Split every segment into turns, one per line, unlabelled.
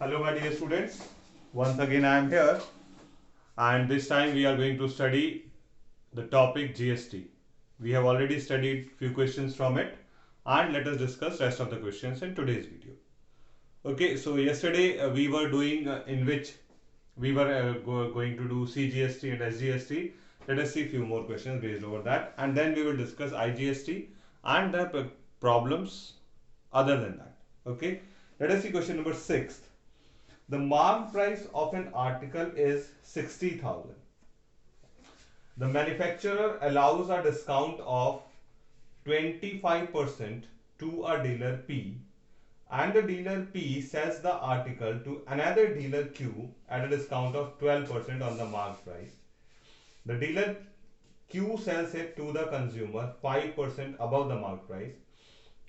Hello my dear students, once again I am here and this time we are going to study the topic GST. We have already studied few questions from it and let us discuss rest of the questions in today's video. Okay, so yesterday we were doing in which we were going to do CGST and SGST. Let us see few more questions based over that and then we will discuss IGST and the problems other than that. Okay, let us see question number 6. The marked price of an article is 60,000. The manufacturer allows a discount of 25% to a dealer P, and the dealer P sells the article to another dealer Q at a discount of 12% on the marked price. The dealer Q sells it to the consumer 5% above the marked price.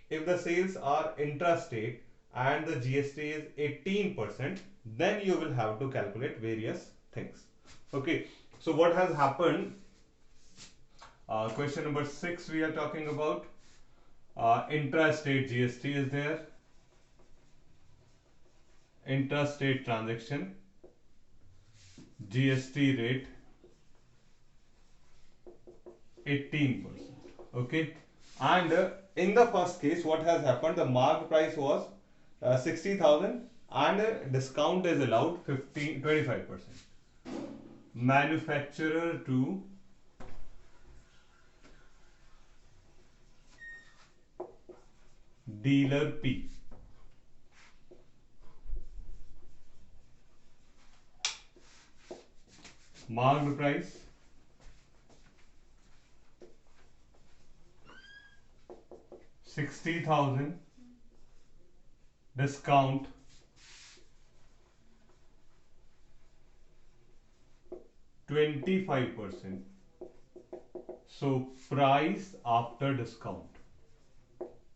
If the sales are intrastate and the GST is 18%, then you will have to calculate various things. Okay, so what has happened? Question number 6 we are talking about. Intrastate GST is there. Intrastate transaction GST rate 18%. Okay, and in the first case, what has happened? The marked price was 60,000 and discount is allowed 25%. Manufacturer to dealer P. Marked price 60,000, discount 25%. So price after discount.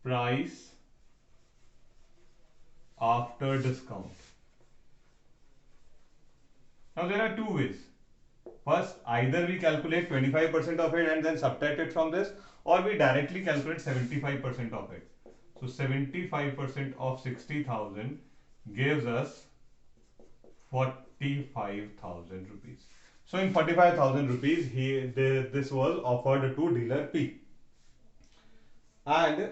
Price after discount. Now there are two ways. First, either we calculate 25% of it and then subtract it from this, or we directly calculate 75% of it. So 75% of 60,000 gives us 45,000 rupees. So in 45,000 rupees, this was offered to dealer P. And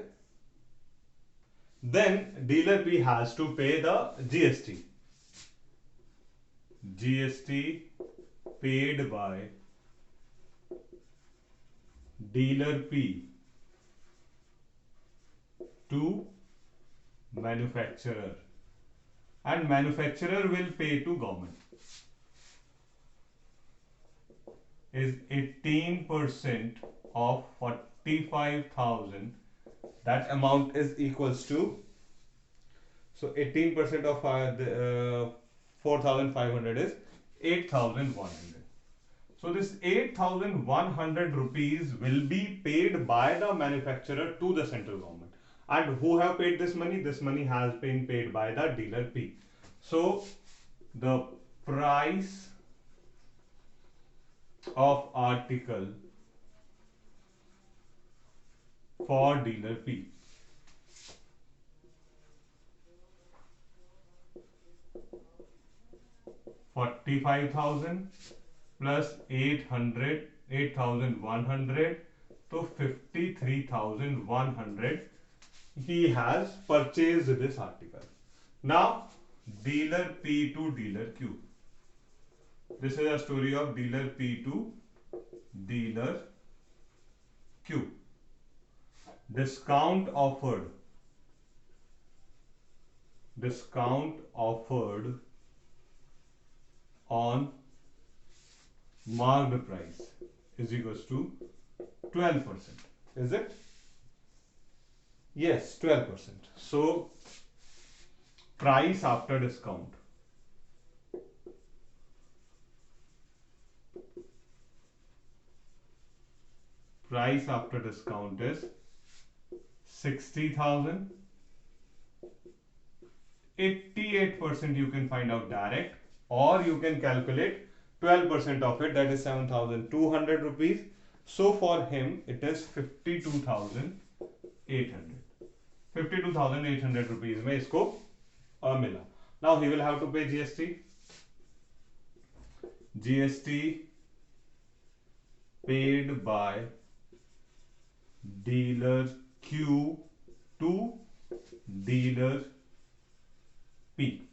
then dealer P has to pay the GST. GST paid by dealer P to manufacturer, and manufacturer will pay to government is 18% of 45,000. That amount is equals to, so 18% of 4,500 is 8,100. So this 8,100 rupees will be paid by the manufacturer to the central government. And who have paid this money? This money has been paid by the dealer P. So the price of article for dealer P $45,000 plus 8,100, so 53,100. He has purchased this article. Now dealer P to dealer Q. This is a story of dealer P to dealer Q. Discount offered on marked price is equals to 12%. Is it? Yes, 12%. So price after discount. Price after discount is 60,000. 88% you can find out direct, or you can calculate 12% of it, that is 7,200 rupees. So for him it is 52,800. 52,800 rupees में इसको मिला. Now he will have to pay GST. GST paid by dealer Q to dealer P.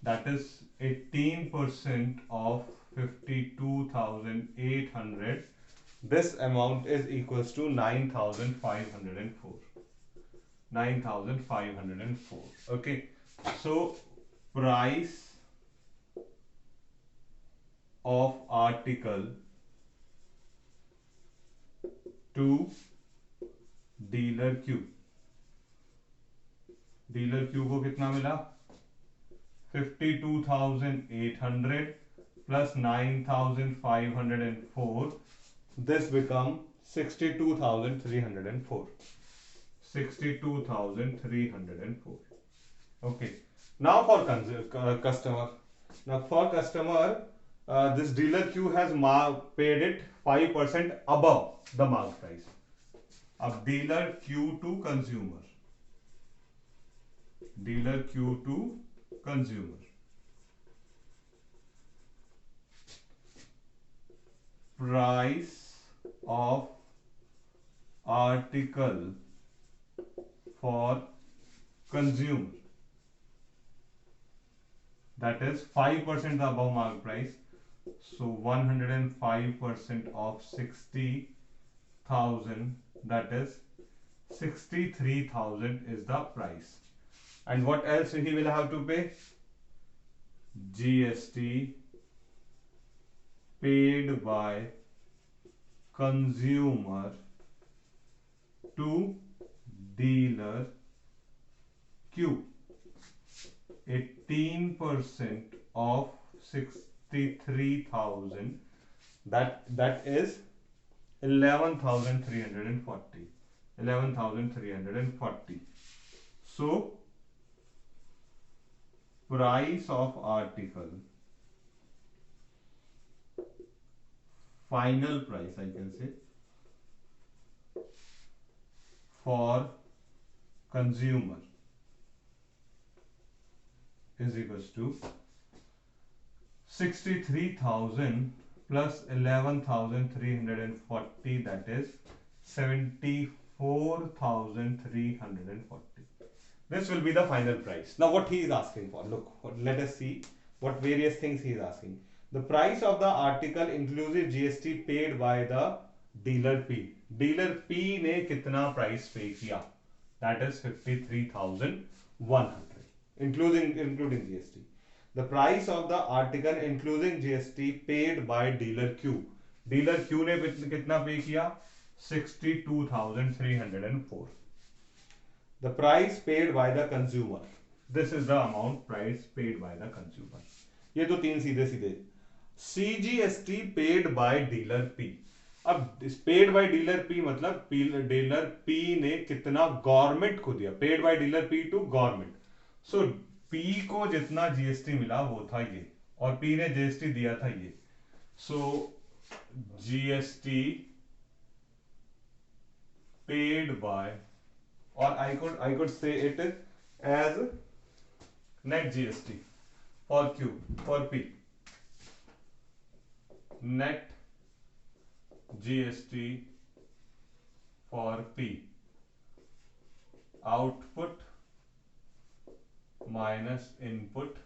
That is 18% of 52,800. This amount is equals to 9,504. 9,504. Okay. So price of article to dealer Q. Dealer Q को कितना मिला 52,800 plus 9,504. This become 62,304. 62,304. Okay. Now for customer. Now for customer, this dealer Q has paid it 5% above the mark price. अब dealer Q to consumer. Dealer Q to consumer. Price of article for consumer, that is 5% above mark price. So 105% of 60,000, that is 63,000 is the price. And what else he will have to pay? GST paid by consumer to dealer Q. 18% of 63,000, that is 11,340. 11,340. So price of article, final price I can say, for consumer is equals to 63,000 plus 11,340, that is 74,340. This will be the final price. Now what he is asking for, look, let us see what various things he is asking. The price of the article inclusive GST paid by the dealer P. Dealer P ने कितना price pay किया? That is 53,100, including GST. The price of the article including GST paid by dealer Q. Dealer Q ने कितना pay किया? 62,304. The price paid by the consumer. This is the amount price paid by the consumer. ये तो तीन सीधे सीधे. CGST paid by dealer P. अब paid by dealer P मतलब dealer P ने कितना गवर्नमेंट को दिया. Paid by dealer P to government. So P को जितना GST मिला वो था ये, और P ने GST दिया था ये. So GST paid by, or I could say it as net GST for Q, for P. Net GST for P. Output minus input.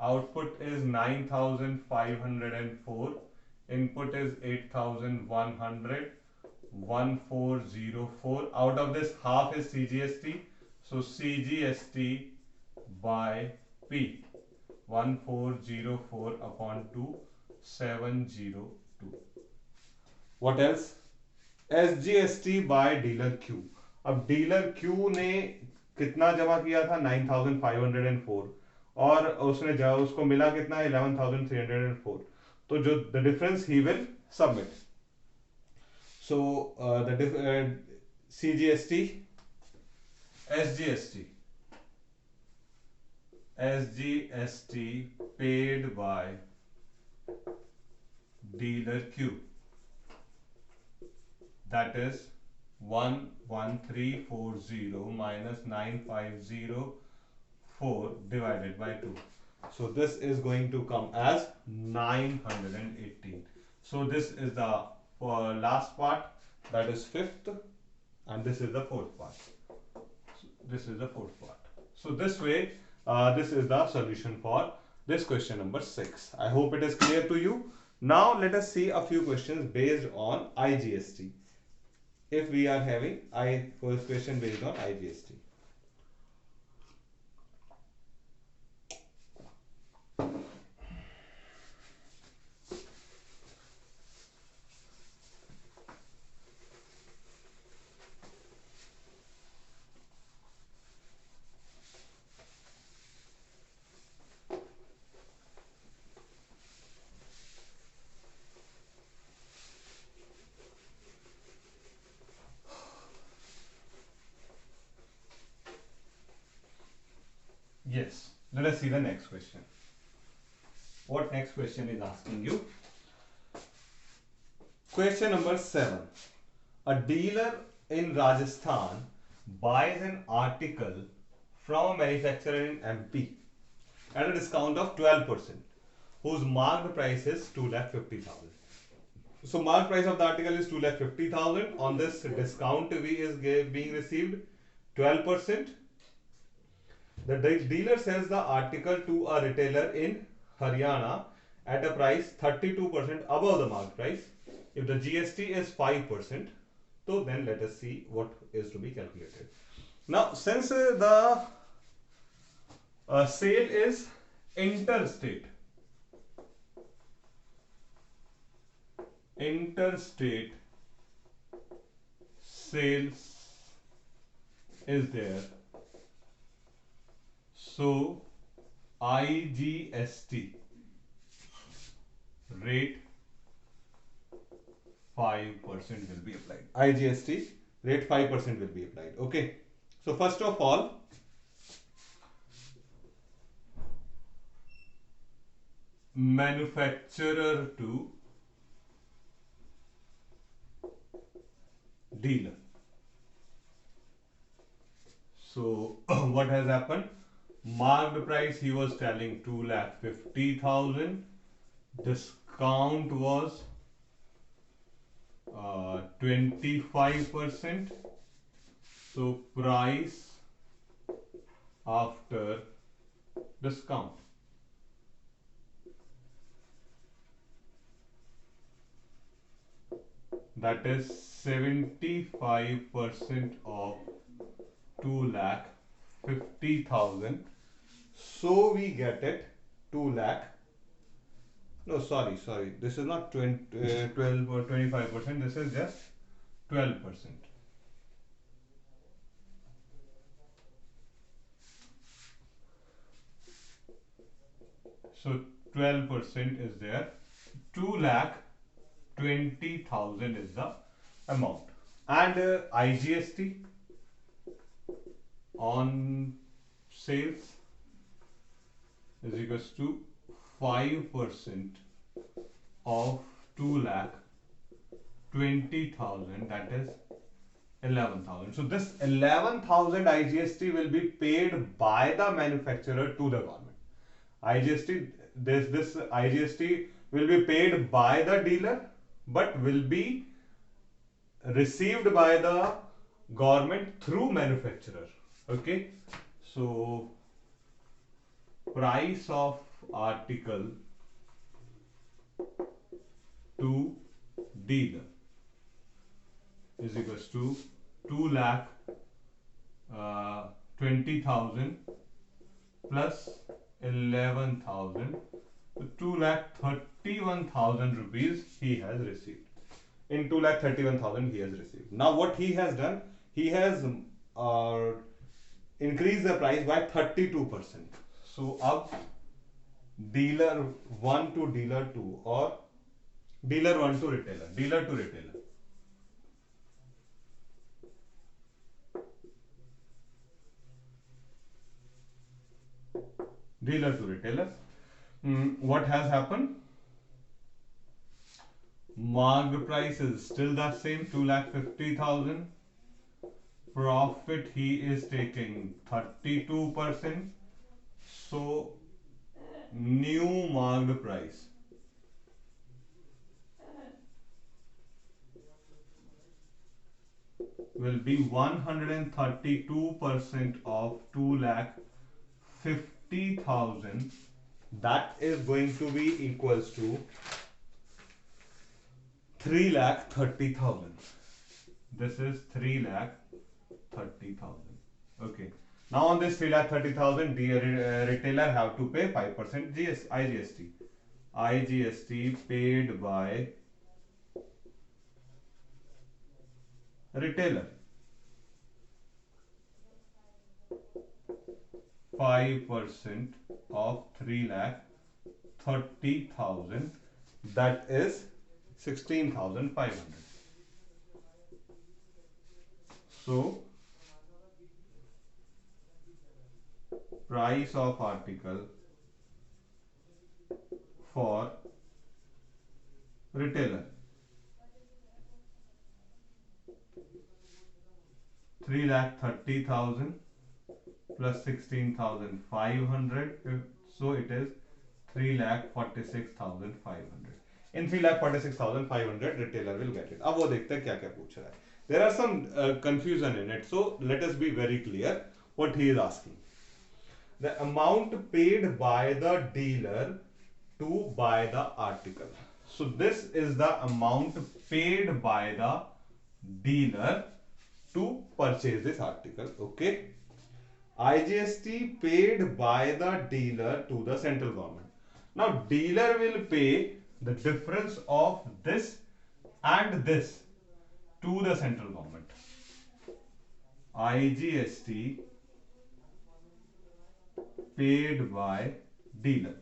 Output is 9,504. Input is 8,100. 1404. Out of this, half is CGST. So CGST by P. 1404 upon 2, 702. What else? SGST by dealer Q. अब dealer Q ने कितना जमा किया था? 9,504, और उसको मिला कितना? 11,304. तो जो the difference he will submit. So CGST, SGST paid by dealer Q, that is 11340 minus 950 4 divided by 2. So this is going to come as 918. So this is the last part, that is fifth, and this is the fourth part. So this is the fourth part. So this way, this is the solution for this question number 6. I hope it is clear to you. Now let us see a few questions based on IGST. If we are having first question based on IGST. Yes, let us see the next question. What next question is asking you? Question number 7. A dealer in Rajasthan buys an article from a manufacturer in MP at a discount of 12%, whose marked price is 2,50,000. So marked price of the article is 2,50,000. On this discount being received 12%. The dealer sells the article to a retailer in Haryana at a price 32% above the marked price. If the GST is 5%, so then let us see what is to be calculated. Now, since the sale is interstate sales is there, so IGST rate 5% will be applied. IGST rate 5% will be applied. Okay. So first of all, manufacturer to dealer. So what has happened? Marked price he was telling 2,50,000. Discount was 25%. So price after discount. That is 75% of 2,50,000. So we get it 2 lakh. No, sorry. This is not 12 or 25%. This is just 12%. So 12% is there. 2,20,000 is the amount. And IGST on sales is equals to 5% of 2,20,000, that is 11,000. So this 11,000 IGST will be paid by the manufacturer to the government. IGST, this IGST will be paid by the dealer, but will be received by the government through manufacturer. Okay, so price of article to dealer is equals to 2,20,000 plus 11,000. So 2,31,000 rupees he has received. In 2,31,000 he has received. Now what he has done? He has increased the price by 32%. So up dealer 1 to dealer 2, or dealer 1 to retailer, dealer to retailer. Dealer to retailer. What has happened? Marked price is still the same, 2,50,000. Profit he is taking 32%. So new marked price will be 132% of 2,50,000. That is going to be equals to 3,30,000. This is 3,30,000. Okay. Now on this 3,30,000, the retailer have to pay 5% IGST. IGST paid by retailer. 5% of 3,30,000. That is 16,500. So price of article for retailer 3,30,000 plus 16,500. So it is 3,46,500. In 3,46,500 retailer will get it. अब वो देखते हैं क्या क्या पूछ रहा है. There are some confusion in it. So let us be very clear what he is asking. The amount paid by the dealer to buy the article. So this is the amount paid by the dealer to purchase this article. Okay. IGST paid by the dealer to the central government. Now dealer will pay the difference of this and this to the central government. IGST paid by dealer.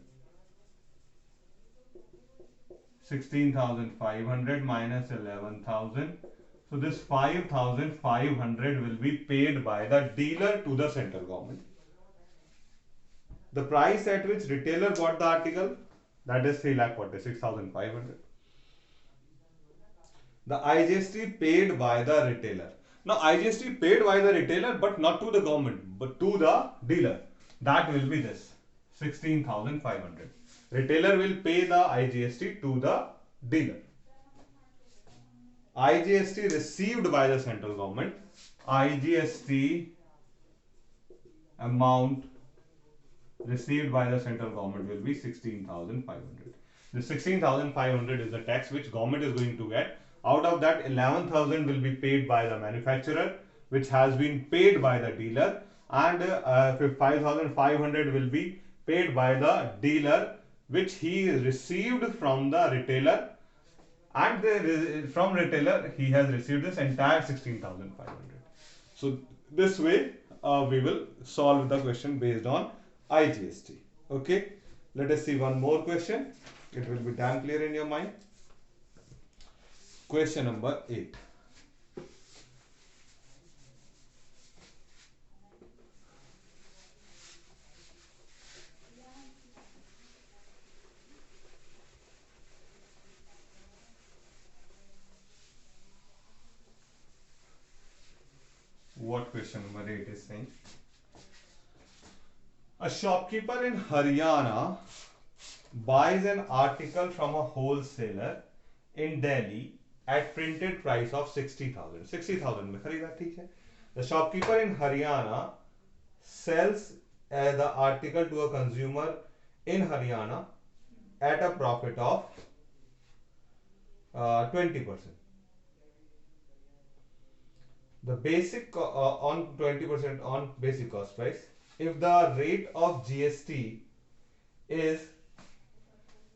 16,500 minus 11,000. So this 5,500 will be paid by the dealer to the central government. The price at which retailer bought the article, that is 3,46,500. The IGST paid by the retailer. Now IGST paid by the retailer but not to the government but to the dealer. That will be this 16,500. Retailer will pay the IGST to the dealer. IGST received by the central government. IGST amount received by the central government will be 16,500. The 16,500 is the tax which government is going to get. Out of that, 11,000 will be paid by the manufacturer, which has been paid by the dealer, and 5,500 will be paid by the dealer, which he received from the retailer, and from retailer he has received this entire 16,500. So this way we will solve the question based on IGST. Okay, let us see one more question. It will be damn clear in your mind. Question number 8. What question number 8 is saying? A shopkeeper in Haryana buys an article from a wholesaler in Delhi at printed price of 60,000. 60,000 में खरीदा, ठीक है. The shopkeeper in Haryana sells the article to a consumer in Haryana at a profit of 20%. The basic on 20% on basic cost price. If the rate of GST is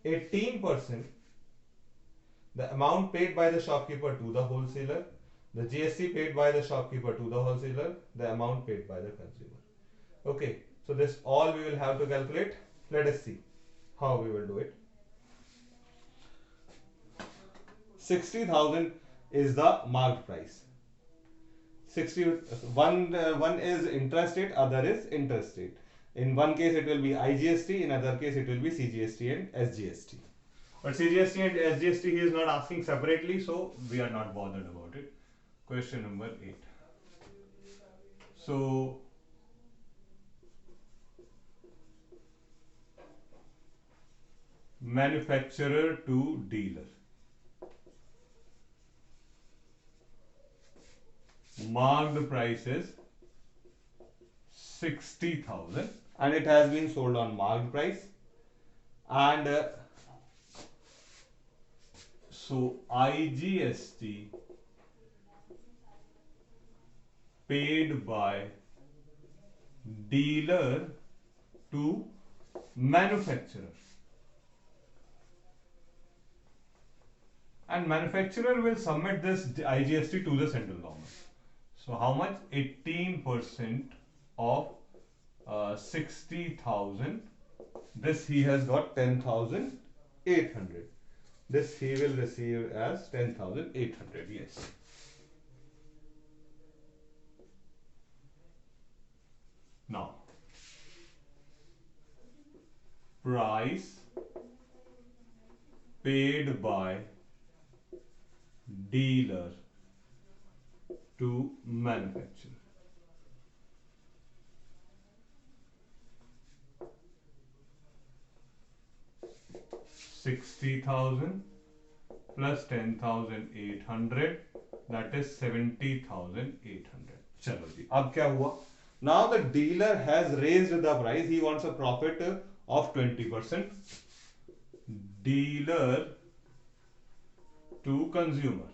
18%, the amount paid by the shopkeeper to the wholesaler, the GST paid by the shopkeeper to the wholesaler, the amount paid by the consumer. Okay, so this all we will have to calculate. Let us see how we will do it. 60,000 is the marked price. one is interest rate, other is interest rate. In one case it will be IGST, in other case it will be CGST and SGST. But CGST and SGST he is not asking separately, so we are not bothered about it. Question number 8. So manufacturer to dealer. Marked price is 60,000 and it has been sold on marked price. And so IGST paid by dealer to manufacturer, and manufacturer will submit this IGST to the central government. So how much? 18% of 60,000. This he has got 10,800. This he will receive as 10,800. Yes. Now, price paid by dealer to manufacturer. $60,000 plus 10,800, that is 70,800. चलो जी, अब क्या हुआ? Now the dealer has raised the price. He wants a profit of 20%. Dealer to consumer.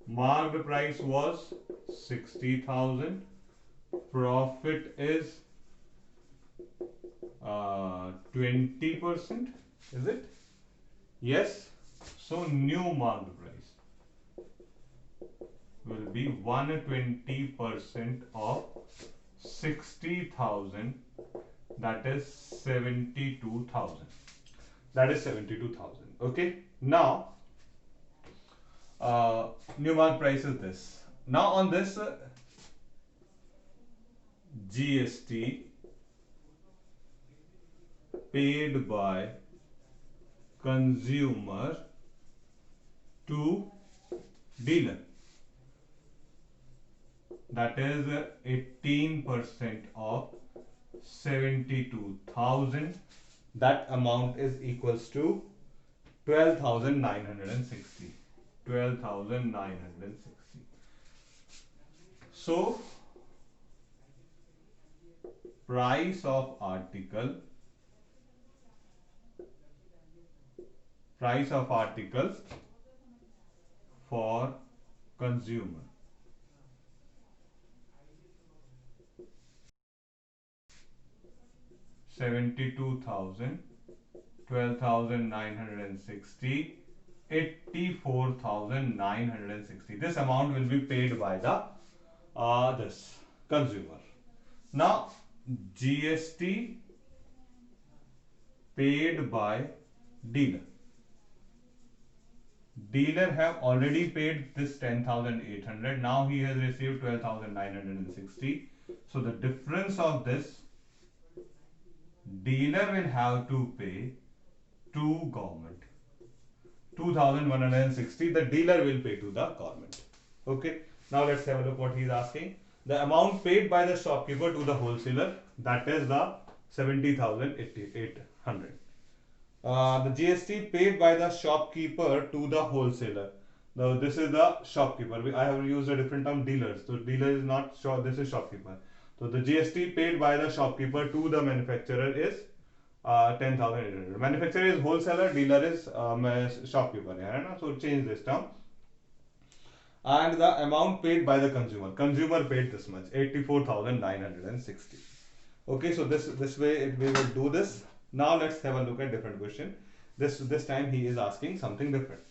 Marked price was 60,000. Profit is 20%. Is it? Yes. So new marked price will be 120% of 60,000. That is 72,000. That is 72,000. Okay. Now, new mark price is this. Now on this GST paid by consumer to dealer, that is 18% of 72,000. That amount is equals to 12,960. 12,960. So price of article for consumer, $72,000, 12,960, 84,960. This amount will be paid by the this consumer. Now GST paid by dealer. Dealer have already paid this 10,800. Now he has received 12,960. So the difference of this, dealer will have to pay to government. 2,160 the dealer will pay to the government. Okay. Now let's have a look what he is asking. The amount paid by the shopkeeper to the wholesaler, that is the 70,800. The GST paid by the shopkeeper to the wholesaler. Now this is the shopkeeper. I have used a different term, dealers. So dealer is not shop. This is shopkeeper. So the GST paid by the shopkeeper to the manufacturer is 10,800. Manufacturer is wholesaler, dealer is shopkeeper. Yeah, so change this term. And the amount paid by the consumer. Consumer paid this much, 84,960. Okay, so this way we will do this. Now let's have a look at different question. This time he is asking something different.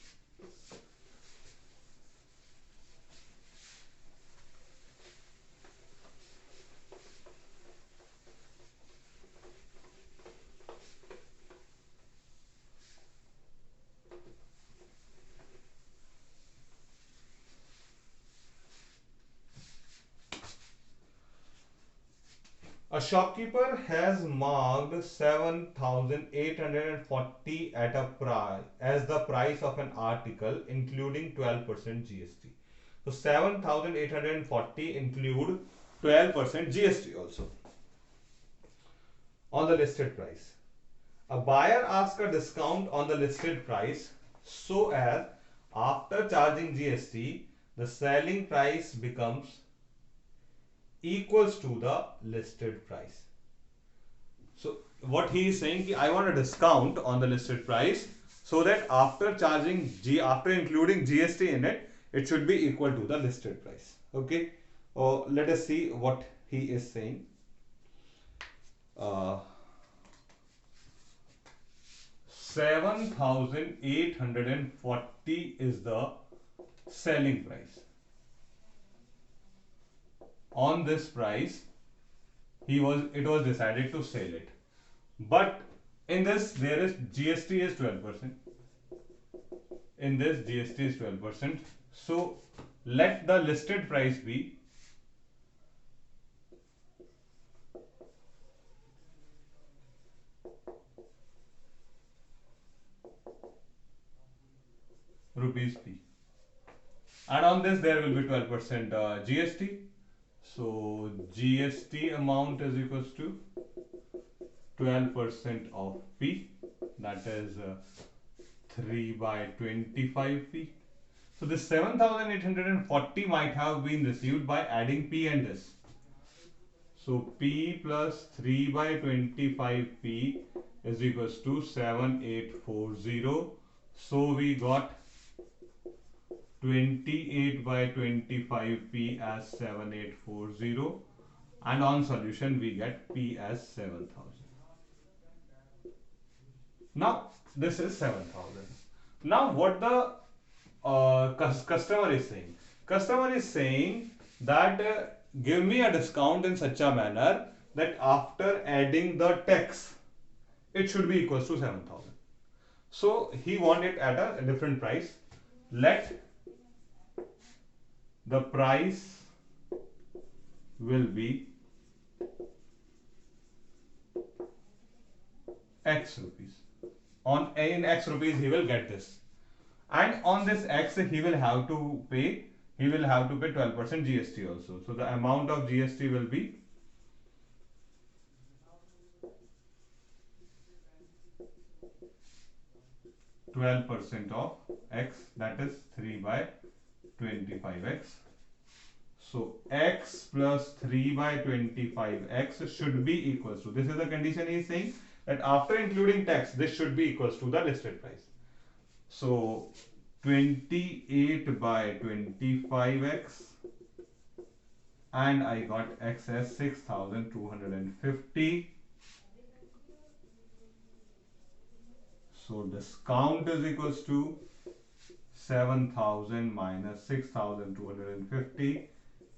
A shopkeeper has marked 7,840 at a price as the price of an article including 12% GST. So 7,840 include 12% GST also. on the listed price. A buyer asks a discount on the listed price so as after charging GST, the selling price becomes equals to the listed price. So what he is saying, I want a discount on the listed price so that after after including GST in it, it should be equal to the listed price. Okay. Let us see what he is saying. 7,840 is the selling price. On this price, it was decided to sell it. But in this, there is GST is 12%. In this, GST is 12%. So let the listed price be rupees P. And on this, there will be 12% GST. So GST amount is equals to 12% of P, that is 3 by 25P. So this 7,840 might have been received by adding P and this. So P plus 3 by 25P is equals to 7840. So we got 28 by 25P as 7840, and on solution we get P as 7,000. Now this is 7,000. Now what the customer is saying? Customer is saying that give me a discount in such a manner that after adding the tax, it should be equals to 7,000. So he want it at a different price. Let the price will be X rupees. In X rupees he will get this, and on this X he will have to pay 12% GST also. So the amount of GST will be 12% of X, that is 3 by 25X. So X plus 3 by 25X should be equals to, this is the condition he is saying, that after including tax, this should be equals to the listed price. So 28 by 25X, and I got X as 6,250. So discount is equals to 7,000 minus 6,250,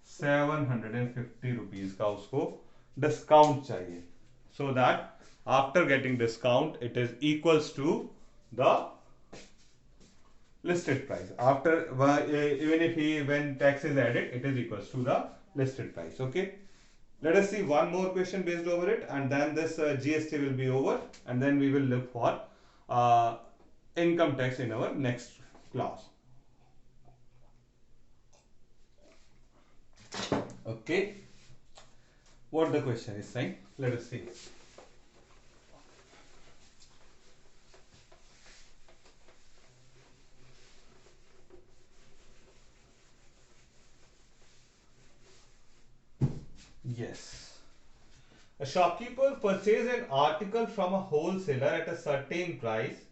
750 rupees का उसको discount चाहिए, so that after getting discount it is equals to the listed price. After even if when tax is added, it is equals to the listed price. Okay. Let us see one more question based over it, and then this GST will be over, and then we will look for income tax in our next class. Okay, what the question is saying, let us see. Yes. A shopkeeper purchases an article from a wholesaler at a certain price,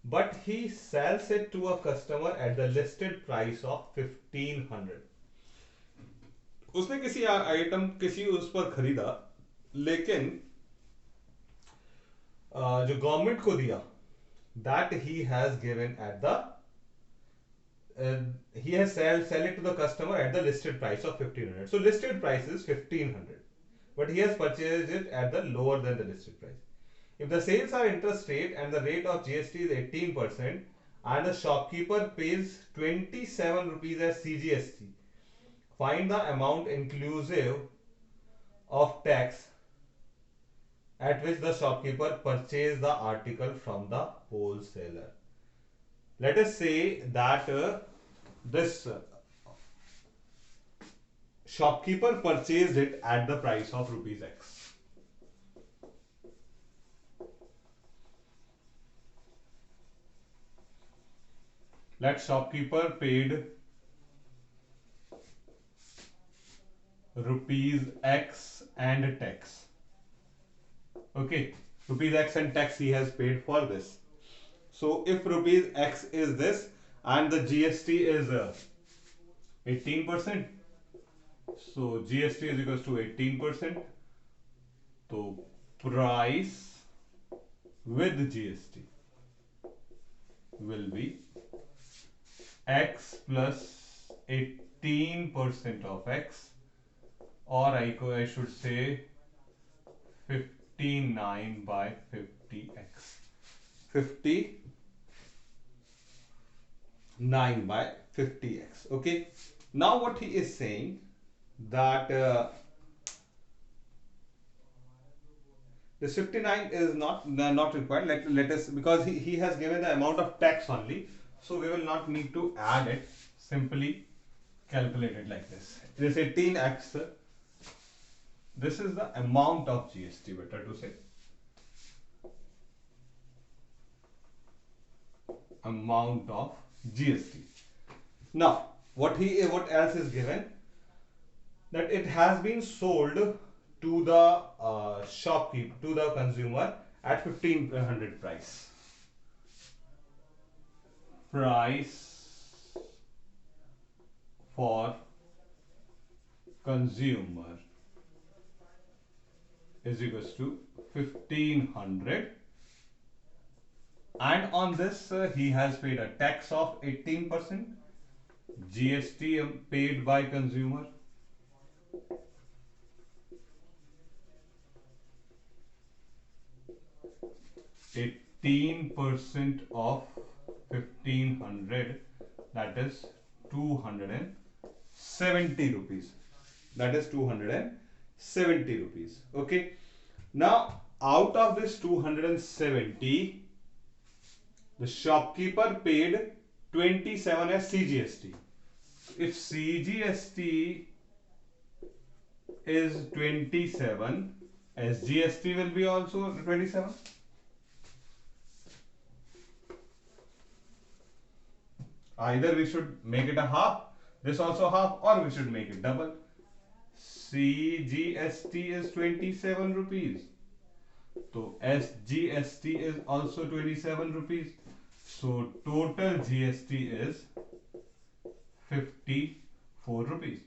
but he sells it to a customer at the listed price of 1,500. उसने किसी item किसी उस पर खरीदा, लेकिन जो government को दिया, that he has given at the he has sell it to the customer at the listed price of 1,500. So listed price is 1,500, but he has purchased it at the lower than the listed price. If the sales are interest rate and the rate of GST is 18%, and the shopkeeper pays 27 rupees as CGST, find the amount inclusive of tax at which the shopkeeper purchased the article from the wholesaler. Let us say that this shopkeeper purchased it at the price of rupees X. Let shopkeeper paid rupees X and tax. Okay, rupees X and tax he has paid for this. So if rupees X is this and the GST is 18%, so GST is equals to 18%. So price with GST will be X plus 18% of X, or I should say 59 by 50x. 59 by 50x. Okay. Now what he is saying that this 59 is not required. Let us, because he has given the amount of tax only, so we will not need to add it. Simply calculate it like this. This 18x. This is the amount of GST, better to say. Amount of GST. Now, what else is given? That it has been sold to the shopkeeper, to the consumer at 1500 price. Price for consumer is equals to 1500, and on this he has paid a tax of 18%, GST paid by consumer, (18% of 1500), that is 270 rupees. That is 270 rupees. Okay. Now, out of this 270, the shopkeeper paid 27 as CGST. If CGST is 27, SGST will be also 27. Either we should make it a half, this also half, or we should make it double. CGST is 27 rupees. So SGST is also 27 rupees. So total GST is 54 rupees.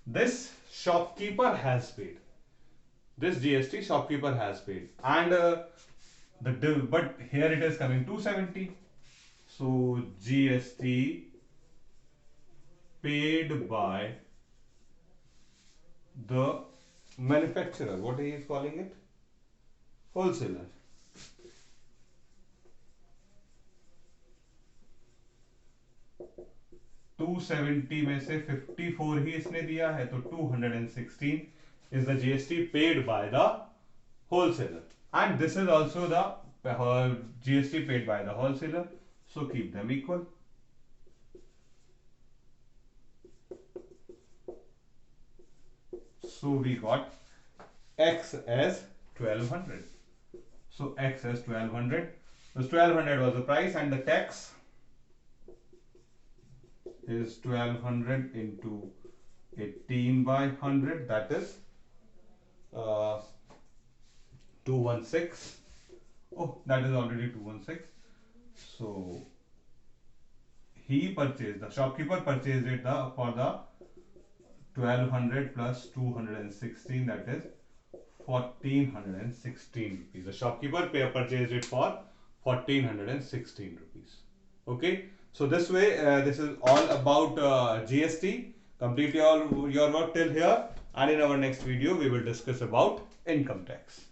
This shopkeeper has paid. This GST shopkeeper has paid. And but here it is coming 270. So GST paid by the manufacturer. What he is calling it? Wholesaler. $270 में से 54 ही इसने दिया है, तो 216 is the GST paid by the wholesaler, and this is also the GST paid by the wholesaler. So keep them equal. So we got X as 1200. So X as 1200. So 1200 was the price, and the tax is 1200 into 18 by 100, that is 216. Oh, that is already 216. So he purchased, the shopkeeper purchased it for the 1200 plus 216, that is 1416 rupees. The shopkeeper purchased it for 1416 rupees. Okay. So this way, this is all about GST. Complete your work till here, and in our next video we will discuss about income tax.